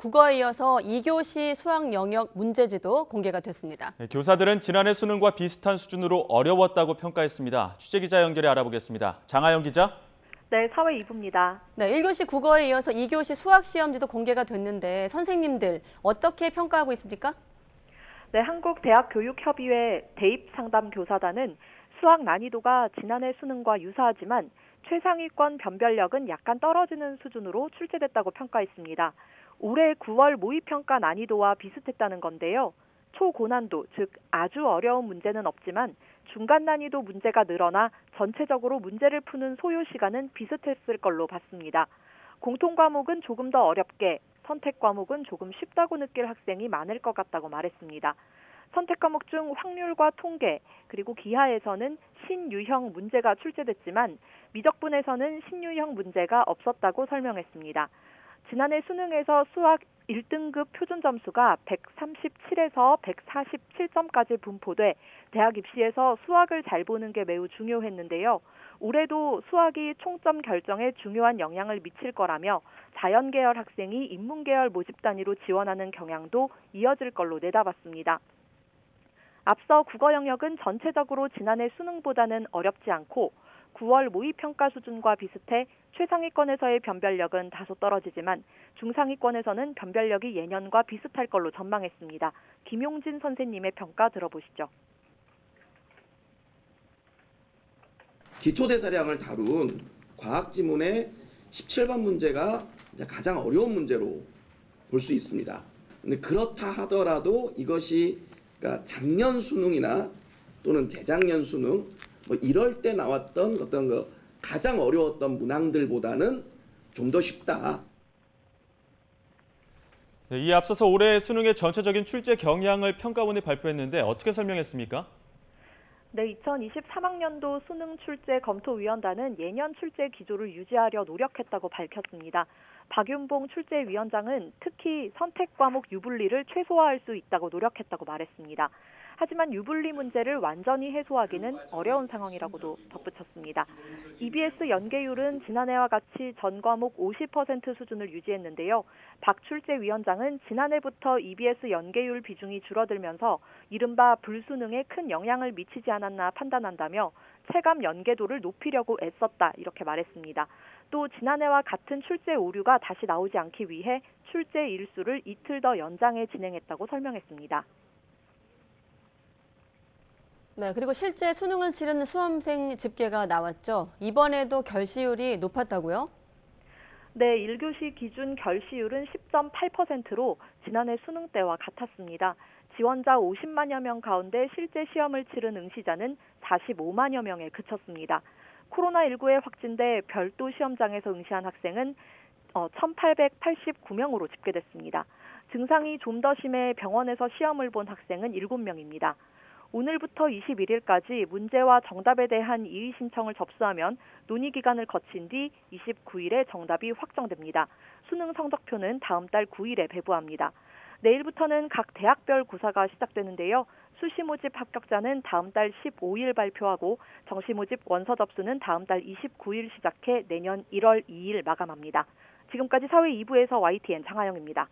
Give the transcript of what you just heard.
국어에 이어서 2교시 수학 영역 문제지도 공개가 됐습니다. 교사들은 지난해 수능과 비슷한 수준으로 어려웠다고 평가했습니다. 취재기자 연결해 알아보겠습니다. 장하영 기자. 네, 사회 2부입니다. 네, 1교시 국어에 이어서 2교시 수학 시험지도 공개가 됐는데 선생님들 어떻게 평가하고 있습니까? 네, 한국대학교육협의회 대입상담교사단은 수학 난이도가 지난해 수능과 유사하지만 최상위권 변별력은 약간 떨어지는 수준으로 출제됐다고 평가했습니다. 올해 9월 모의평가 난이도와 비슷했다는 건데요. 초고난도, 즉 아주 어려운 문제는 없지만 중간 난이도 문제가 늘어나 전체적으로 문제를 푸는 소요 시간은 비슷했을 걸로 봤습니다. 공통 과목은 조금 더 어렵게, 선택 과목은 조금 쉽다고 느낄 학생이 많을 것 같다고 말했습니다. 선택 과목 중 확률과 통계, 그리고 기하에서는 신유형 문제가 출제됐지만 미적분에서는 신유형 문제가 없었다고 설명했습니다. 지난해 수능에서 수학 1등급 표준 점수가 137에서 147점까지 분포돼 대학 입시에서 수학을 잘 보는 게 매우 중요했는데요. 올해도 수학이 총점 결정에 중요한 영향을 미칠 거라며 자연계열 학생이 인문계열 모집 단위로 지원하는 경향도 이어질 걸로 내다봤습니다. 앞서 국어 영역은 전체적으로 지난해 수능보다는 어렵지 않고 9월 모의평가 수준과 비슷해 최상위권에서의 변별력은 다소 떨어지지만 중상위권에서는 변별력이 예년과 비슷할 걸로 전망했습니다. 김용진 선생님의 평가 들어보시죠. 기초대사량을 다룬 과학지문의 17번 문제가 이제 가장 어려운 문제로 볼 수 있습니다. 근데 그렇다 하더라도 이것이 그러니까 작년 수능이나 또는 재작년 수능 뭐 이럴 때 나왔던 어떤 그 가장 어려웠던 문항들보다는 좀 더 쉽다. 네, 이에 앞서서 올해 수능의 전체적인 출제 경향을 평가원이 발표했는데 어떻게 설명했습니까? 네, 2023학년도 수능 출제 검토위원단은 예년 출제 기조를 유지하려 노력했다고 밝혔습니다. 박윤봉 출제위원장은 특히 선택 과목 유불리를 최소화할 수 있다고 노력했다고 말했습니다. 하지만 유불리 문제를 완전히 해소하기는 어려운 상황이라고도 덧붙였습니다. EBS 연계율은 지난해와 같이 전 과목 50% 수준을 유지했는데요. 박 출제위원장은 지난해부터 EBS 연계율 비중이 줄어들면서 이른바 불수능에 큰 영향을 미치지 않았나 판단한다며 체감 연계도를 높이려고 애썼다 이렇게 말했습니다. 또 지난해와 같은 출제 오류가 다시 나오지 않기 위해 출제 일수를 이틀 더 연장해 진행했다고 설명했습니다. 네, 그리고 실제 수능을 치르는 수험생 집계가 나왔죠. 이번에도 결시율이 높았다고요? 네, 1교시 기준 결시율은 10.8%로 지난해 수능 때와 같았습니다. 지원자 50만여 명 가운데 실제 시험을 치른 응시자는 45만여 명에 그쳤습니다. 코로나19에 확진돼 별도 시험장에서 응시한 학생은 1,889명으로 집계됐습니다. 증상이 좀 더 심해 병원에서 시험을 본 학생은 7명입니다. 오늘부터 21일까지 문제와 정답에 대한 이의 신청을 접수하면 논의 기간을 거친 뒤 29일에 정답이 확정됩니다. 수능 성적표는 다음 달 9일에 배부합니다. 내일부터는 각 대학별 고사가 시작되는데요. 수시 모집 합격자는 다음 달 15일 발표하고 정시 모집 원서 접수는 다음 달 29일 시작해 내년 1월 2일 마감합니다. 지금까지 사회 2부에서 YTN 장하영입니다.